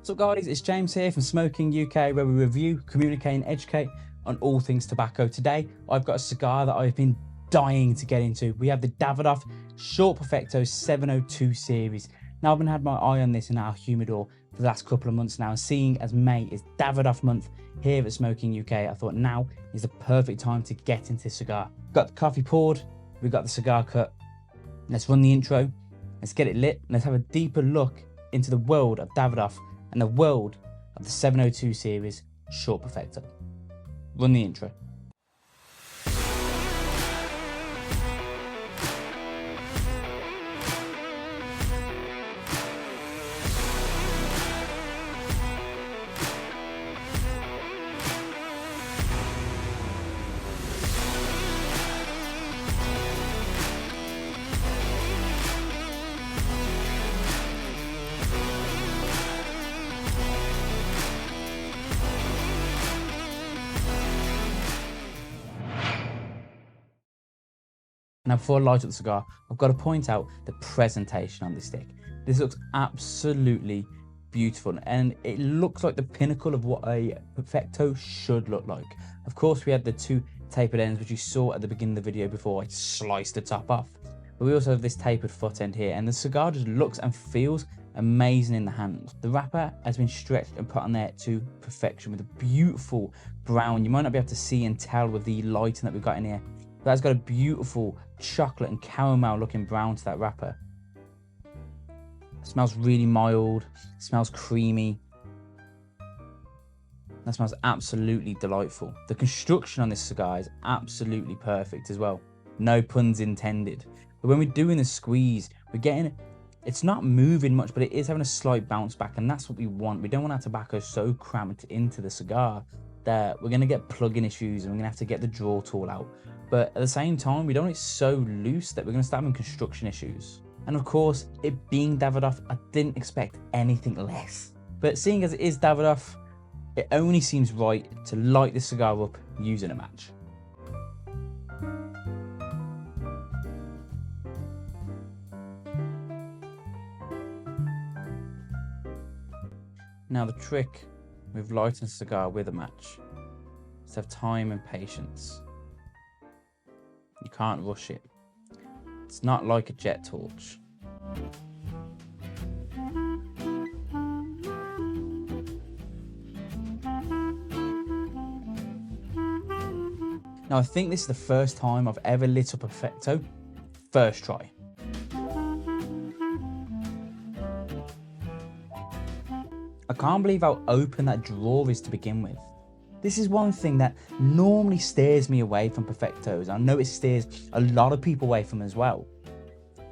What's up guys, it's James here from Smoking UK, where we review, communicate and educate on all things tobacco. Today I've got a cigar that I've been dying to get into. We have the Davidoff Short Perfecto 702 series. Now I've been had my eye on this in our humidor for the last couple of months now, and seeing as May is Davidoff month here at Smoking UK, I thought now is the perfect time to get into this cigar. Got the coffee poured, we've got the cigar cut. Let's run the intro, let's get it lit, and let's have a deeper look into the world of Davidoff and the world of the 702 series Short Perfecto. Run the intro. Now before I light up the cigar, I've got to point out the presentation on this stick. This looks absolutely beautiful, and it looks like the pinnacle of what a Perfecto should look like. Of course, we had the two tapered ends, which you saw at the beginning of the video before I sliced the top off. But we also have this tapered foot end here, and the cigar just looks and feels amazing in the hand. The wrapper has been stretched and put on there to perfection with a beautiful brown. You might not be able to see and tell with the lighting that we've got in here. That's got a beautiful chocolate and caramel looking brown to that wrapper. It smells really mild, smells creamy. That smells absolutely delightful. The construction on this cigar is absolutely perfect as well. No puns intended. But when we're doing the squeeze, we're getting, it's not moving much, but it is having a slight bounce back, and that's what we want. We don't want our tobacco so cramped into the cigar that we're going to get plug-in issues and we're going to have to get the draw tool out. But at the same time, we don't want it so loose that we're going to start having construction issues. And of course, it being Davidoff, I didn't expect anything less. But seeing as it is Davidoff, it only seems right to light this cigar up using a match. Now the trick with lighting a cigar with a match is to have time and patience. You can't rush it. It's not like a jet torch. Now I think this is the first time I've ever lit up a Perfecto first try. I can't believe how open that drawer is to begin with. This is one thing that normally steers me away from Perfectos. I know it steers a lot of people away from as well.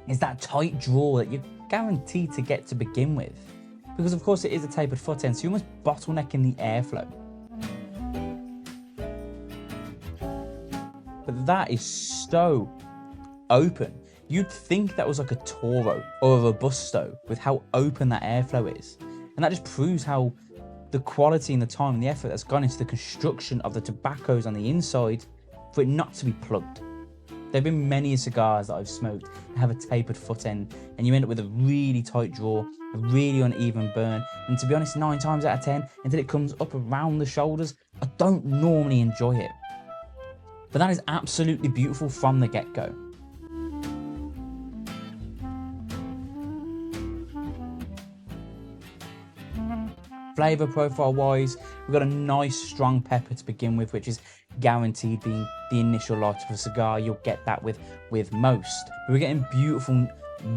Is that tight drawer that you're guaranteed to get to begin with. Because of course it is a tapered foot end, so you're almost bottlenecking the airflow. But that is so open. You'd think that was like a Toro or a Robusto with how open that airflow is. And that just proves how the quality and the time and the effort that's gone into the construction of the tobaccos on the inside for it not to be plugged. There have been many cigars that I've smoked that have a tapered foot end, and you end up with a really tight draw, a really uneven burn, and to be honest, 9 times out of 10, until it comes up around the shoulders, I don't normally enjoy it. But that is absolutely beautiful from the get-go. Flavour profile wise, we've got a nice strong pepper to begin with, which is guaranteed being the initial light of a cigar. You'll get that with most. But we're getting beautiful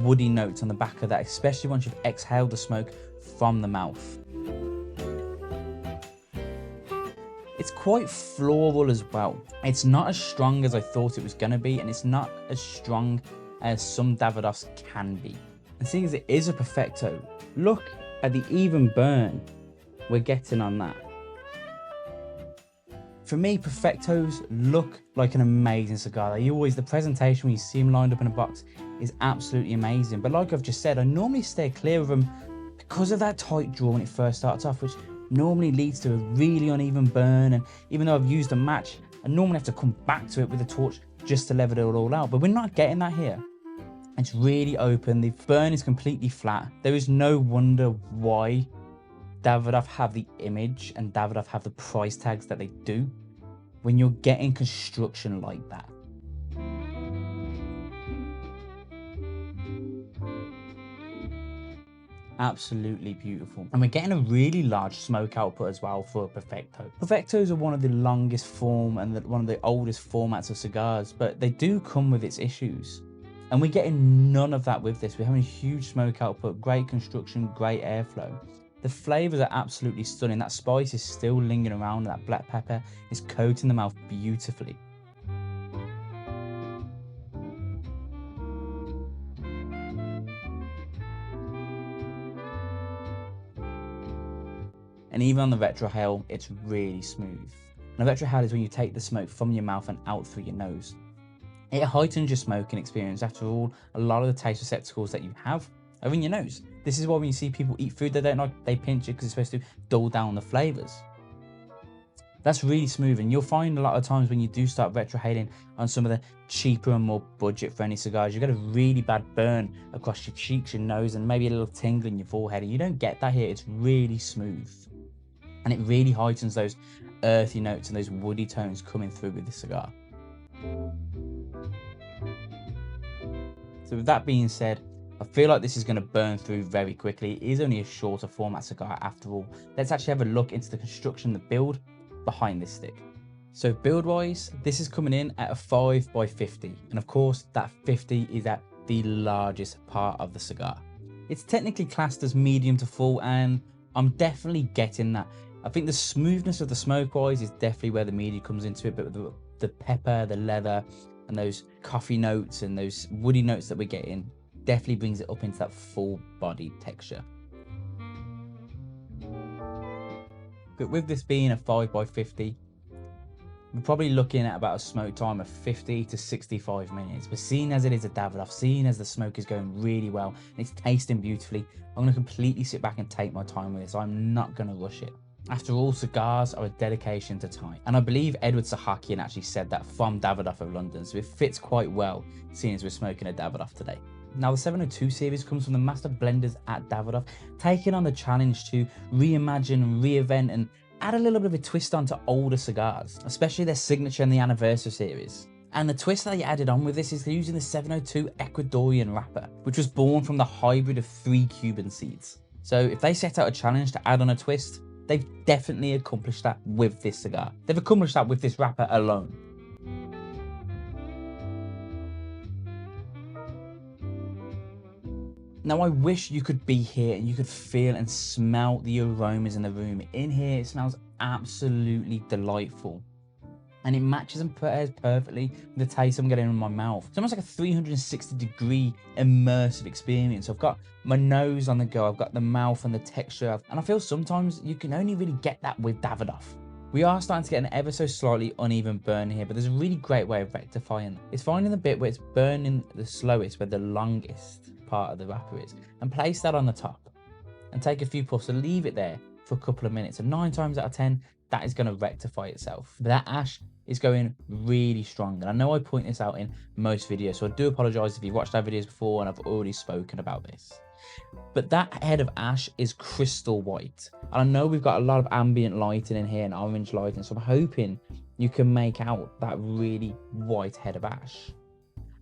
woody notes on the back of that, especially once you've exhaled the smoke from the mouth. It's quite floral as well. It's not as strong as I thought it was going to be, and it's not as strong as some Davidoffs can be. And seeing as it is a Perfecto, look at the even burn we're getting on that. For me, Perfectos look like an amazing cigar. The presentation when you see them lined up in a box is absolutely amazing. But like I've just said, I normally stay clear of them because of that tight draw when it first starts off, which normally leads to a really uneven burn. And even though I've used a match, I normally have to come back to it with a torch just to level it all out. But we're not getting that here. It's really open. The burn is completely flat. There is no wonder why Davidoff have the image and Davidoff have the price tags that they do, when you're getting construction like that, absolutely beautiful. And we're getting a really large smoke output as well for Perfecto. Perfectos are one of the longest form and one of the oldest formats of cigars, but they do come with its issues. And we're getting none of that with this. We're having a huge smoke output, great construction, great airflow. The flavors are absolutely stunning. That spice is still lingering around. That black pepper is coating the mouth beautifully. And even on the retrohale, it's really smooth. And a retrohale is when you take the smoke from your mouth and out through your nose. It heightens your smoking experience. After all, a lot of the taste receptacles that you have are in your nose. This is why when you see people eat food they don't like, they pinch it because it's supposed to dull down the flavors. That's really smooth, and you'll find a lot of times when you do start retrohaling on some of the cheaper and more budget-friendly cigars, you get a really bad burn across your cheeks, your nose, and maybe a little tingle in your forehead, and you don't get that here. It's really smooth. And it really heightens those earthy notes and those woody tones coming through with the cigar. So with that being said, I feel like this is going to burn through very quickly. It is only a shorter format cigar after all. Let's actually have a look into the construction, the build behind this stick. So build wise, this is coming in at a 5x50. And of course that 50 is at the largest part of the cigar. It's technically classed as medium to full, and I'm definitely getting that. I think the smoothness of the smoke wise is definitely where the medium comes into it, but the pepper, the leather, and those coffee notes and those woody notes that we're getting definitely brings it up into that full body texture. But with this being a 5x50, we're probably looking at about a smoke time of 50 to 65 minutes. But seeing as it is a Davidoff, seeing as the smoke is going really well and it's tasting beautifully, I'm going to completely sit back and take my time with this. I'm not going to rush it. After all, cigars are a dedication to time. And I believe Edward Sahakian actually said that from Davidoff of London, so it fits quite well seeing as we're smoking a Davidoff today. Now the 702 series comes from the master blenders at Davidoff, taking on the challenge to reimagine, reinvent, and add a little bit of a twist onto older cigars, especially their Signature and the Aniversario series. And the twist that they added on with this is they're using the 702 Ecuadorian wrapper, which was born from the hybrid of 3 Cuban seeds. So if they set out a challenge to add on a twist, they've definitely accomplished that with this cigar. They've accomplished that with this wrapper alone. Now I wish you could be here and you could feel and smell the aromas in the room. In here it smells absolutely delightful. And it matches and pairs perfectly with the taste I'm getting in my mouth. It's almost like a 360-degree immersive experience. I've got my nose on the go, I've got the mouth and the texture, and I feel sometimes you can only really get that with Davidoff. We are starting to get an ever so slightly uneven burn here, but there's a really great way of rectifying it. It's finding the bit where it's burning the slowest, where the longest part of the wrapper is, and place that on the top and take a few puffs and leave it there for a couple of minutes, and 9 times out of 10 that is going to rectify itself. But that ash is going really strong, and I know I point this out in most videos, so I do apologize if you've watched our videos before and I've already spoken about this. But that head of ash is crystal white, and I know we've got a lot of ambient lighting in here and orange lighting, so I'm hoping you can make out that really white head of ash.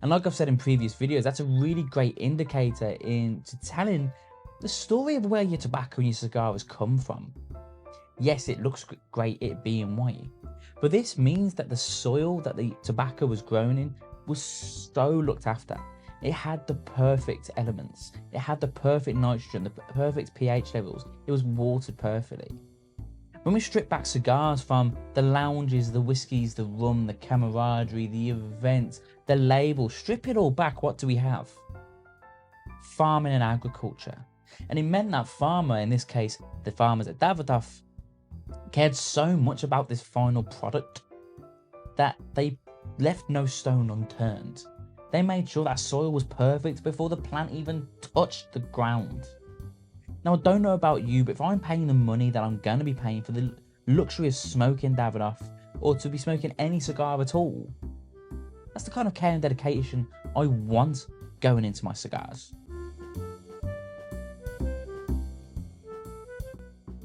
And like I've said in previous videos, that's a really great indicator into telling the story of where your tobacco and your cigar has come from. Yes, it looks great it being white, but this means that the soil that the tobacco was grown in was so looked after. It had the perfect elements. It had the perfect nitrogen, the perfect pH levels. It was watered perfectly. When we strip back cigars from the lounges, the whiskies, the rum, the camaraderie, the events, the label, strip it all back, what do we have? Farming and agriculture. And it meant that farmer, in this case, the farmers at Davidoff, cared so much about this final product that they left no stone unturned. They made sure that soil was perfect before the plant even touched the ground. Now, I don't know about you, but if I'm paying the money that I'm going to be paying for the luxury of smoking Davidoff, or to be smoking any cigar at all, that's the kind of care and dedication I want going into my cigars.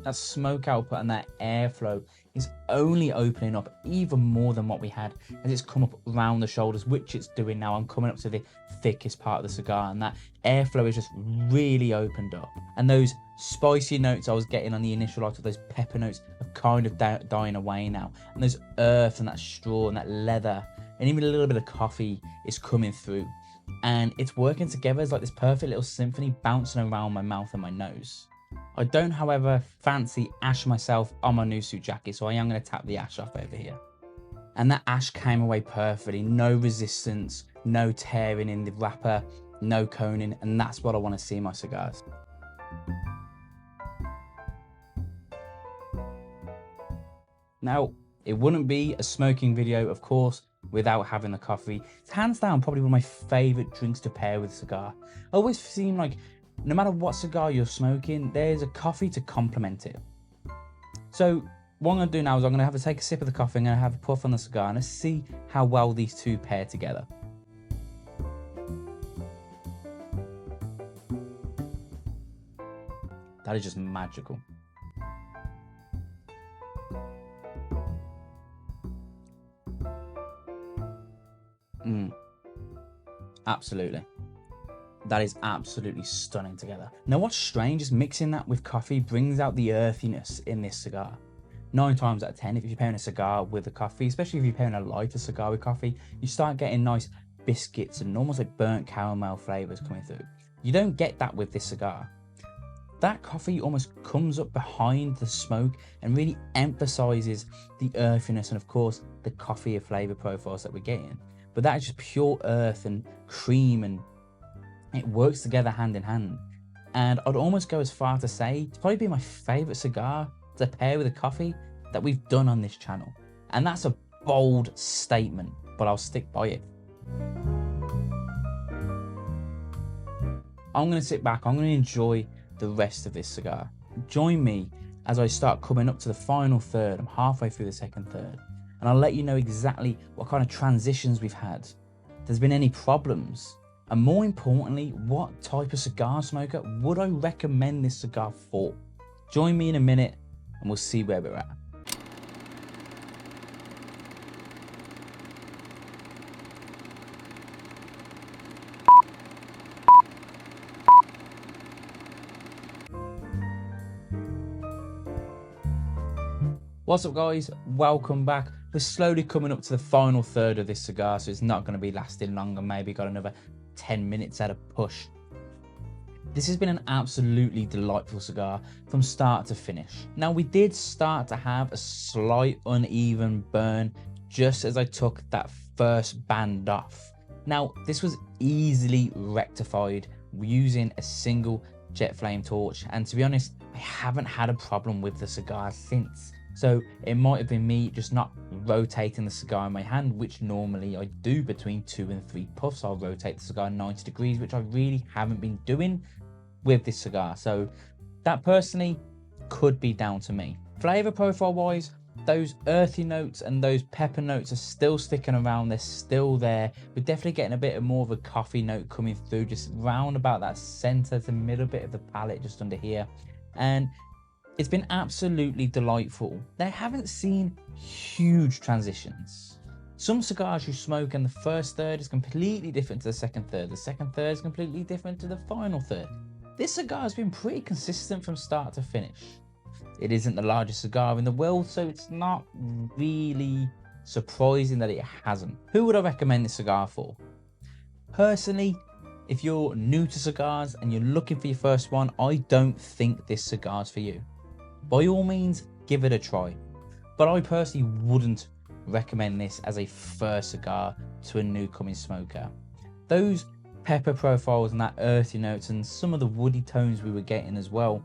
that smoke output and that airflow is only opening up even more than what we had as it's come up around the shoulders, which it's doing now. I'm coming up to the thickest part of the cigar, and that airflow is just really opened up. And those spicy notes I was getting on the initial light, of those pepper notes, are kind of dying away now. And those earth and that straw and that leather and even a little bit of coffee is coming through. And it's working together as like this perfect little symphony bouncing around my mouth and my nose. I don't, however, fancy ash myself on my new suit jacket, so I am going to tap the ash off over here. And that ash came away perfectly. No resistance, no tearing in the wrapper, no coning, and that's what I want to see in my cigars. Now, it wouldn't be a smoking video, of course, without having the coffee. It's hands down probably one of my favourite drinks to pair with a cigar. I always seem like no matter what cigar you're smoking, there's a coffee to complement it. So what I'm going to do now is I'm going to have to take a sip of the coffee, I'm going to have a puff on the cigar, and let's see how well these two pair together. That is just magical. Absolutely. That is absolutely stunning together. Now what's strange is mixing that with coffee brings out the earthiness in this cigar. 9 times out of 10, if you're pairing a cigar with a coffee, especially if you're pairing a lighter cigar with coffee, you start getting nice biscuits and almost like burnt caramel flavors coming through. You don't get that with this cigar. That coffee almost comes up behind the smoke and really emphasizes the earthiness and of course the coffee flavor profiles that we're getting. But that is just pure earth and cream, and it works together hand in hand. And I'd almost go as far to say it's probably been my favorite cigar to pair with a coffee that we've done on this channel. And that's a bold statement, but I'll stick by it. I'm going to sit back, I'm going to enjoy the rest of this cigar. Join me as I start coming up to the final third. I'm halfway through the second third. And I'll let you know exactly what kind of transitions we've had. If there's been any problems. And more importantly, what type of cigar smoker would I recommend this cigar for? Join me in a minute and we'll see where we're at. What's up guys, welcome back. We're slowly coming up to the final third of this cigar, so it's not going to be lasting longer, maybe got another 10 minutes at a push. This has been an absolutely delightful cigar from start to finish. Now we did start to have a slight uneven burn just as I took that first band off. Now this was easily rectified using a single jet flame torch, and to be honest, I haven't had a problem with the cigar since. So it might have been me just not rotating the cigar in my hand, which normally I do between 2 and 3 puffs. I'll rotate the cigar 90 degrees, which I really haven't been doing with this cigar. So that personally could be down to me. Flavor profile wise, those earthy notes and those pepper notes are still sticking around. They're still there. We're definitely getting a bit more of a coffee note coming through, just round about that center to middle bit of the palate, just under here. And it's been absolutely delightful. They haven't seen huge transitions. Some cigars you smoke and the first third is completely different to the second third. The second third is completely different to the final third. This cigar has been pretty consistent from start to finish. It isn't the largest cigar in the world, so it's not really surprising that it hasn't. Who would I recommend this cigar for? Personally, if you're new to cigars and you're looking for your first one, I don't think this cigar's for you. By all means, give it a try. But I personally wouldn't recommend this as a first cigar to a newcoming smoker. Those pepper profiles and that earthy notes and some of the woody tones we were getting as well,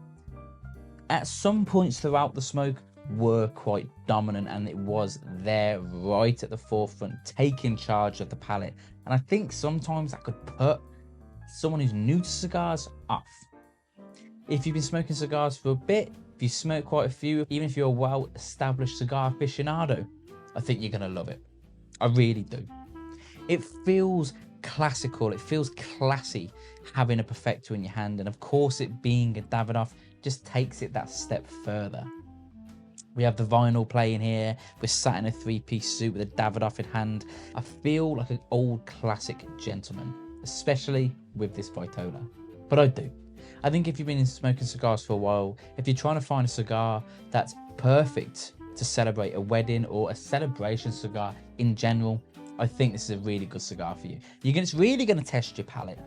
at some points throughout the smoke were quite dominant, and it was there right at the forefront, taking charge of the palate. And I think sometimes that could put someone who's new to cigars off. If you've been smoking cigars for a bit, if you smoke quite a few, even if you're a well-established cigar aficionado, I think you're going to love it. I really do. It feels classical, it feels classy having a Perfecto in your hand, and of course it being a Davidoff just takes it that step further. We have the vinyl playing here. We're sat in a 3-piece suit with a Davidoff in hand. I feel like an old classic gentleman, especially with this Vitola. But I do. I think if you've been smoking cigars for a while, if you're trying to find a cigar that's perfect to celebrate a wedding or a celebration cigar in general, I think this is a really good cigar for you. It's really going to test your palate.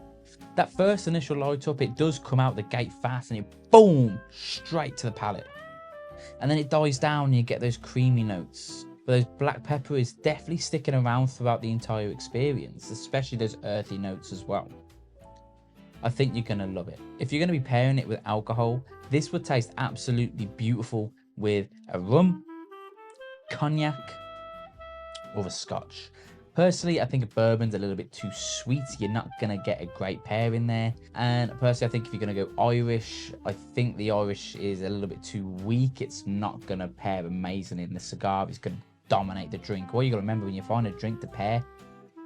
That first initial light up, it does come out the gate fast and it boom, straight to the palate. And then it dies down and you get those creamy notes. But those black pepper is definitely sticking around throughout the entire experience, especially those earthy notes as well. I think you're going to love it. If you're going to be pairing it with alcohol, this would taste absolutely beautiful with a rum, cognac, or a scotch. Personally, I think a bourbon's a little bit too sweet. You're not going to get a great pair in there. And personally, I think if you're going to go Irish, I think the Irish is a little bit too weak. It's not going to pair amazingly in the cigar. It's going to dominate the drink. What you got to remember when you find a drink to pair,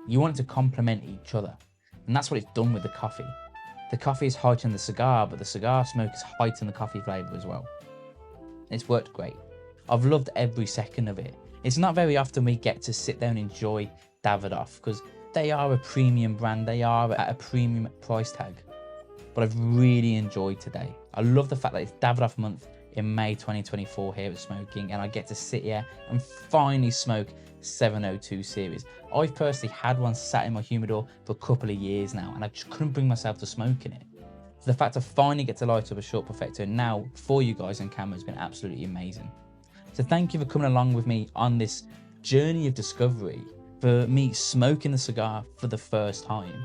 you want it to complement each other. And that's what it's done with the coffee. The coffee is heightened the cigar, but the cigar smoke has heightened the coffee flavour as well. It's worked great. I've loved every second of it. It's not very often we get to sit down and enjoy Davidoff because they are a premium brand. They are at a premium price tag. But I've really enjoyed today. I love the fact that it's Davidoff month in May 2024 here at Smoking, and I get to sit here and finally smoke 702 series. I've personally had one sat in my humidor for a couple of years now, and I just couldn't bring myself to smoking it. So the fact I finally get to light up a Short Perfecto now for you guys on camera has been absolutely amazing. So thank you for coming along with me on this journey of discovery, for me smoking the cigar for the first time.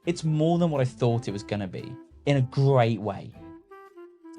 It's more than what I thought it was going to be, in a great way.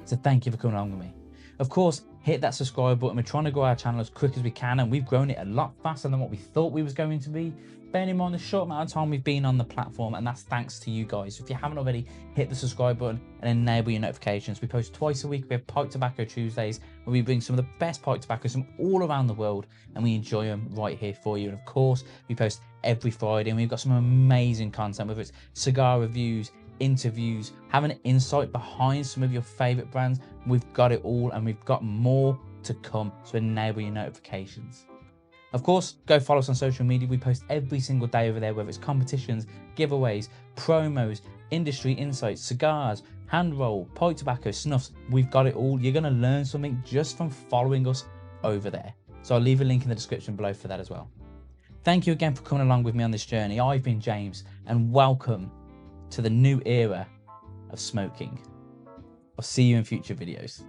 So thank you for coming along with me. Of course, hit that subscribe button. We're trying to grow our channel as quick as we can, and we've grown it a lot faster than what we thought we was going to be. Bearing in mind the short amount of time we've been on the platform, and that's thanks to you guys. If you haven't already, hit the subscribe button and enable your notifications. We post twice a week. We have Pipe Tobacco Tuesdays, where we bring some of the best pipe tobaccos from all around the world, and we enjoy them right here for you. And of course, we post every Friday, and we've got some amazing content, whether it's cigar reviews, interviews, having an insight behind some of your favorite brands. We've got it all, and we've got more to come, so enable your notifications. Of course, go follow us on social media. We post every single day over there, whether it's competitions, giveaways, promos, industry insights, cigars, hand roll, pipe tobacco, snuffs. We've got it all. You're going to learn something just from following us over there. So I'll leave a link in the description below for that as well. Thank you again for coming along with me on this journey. I've been James, and welcome to the new era of smoking. I'll see you in future videos.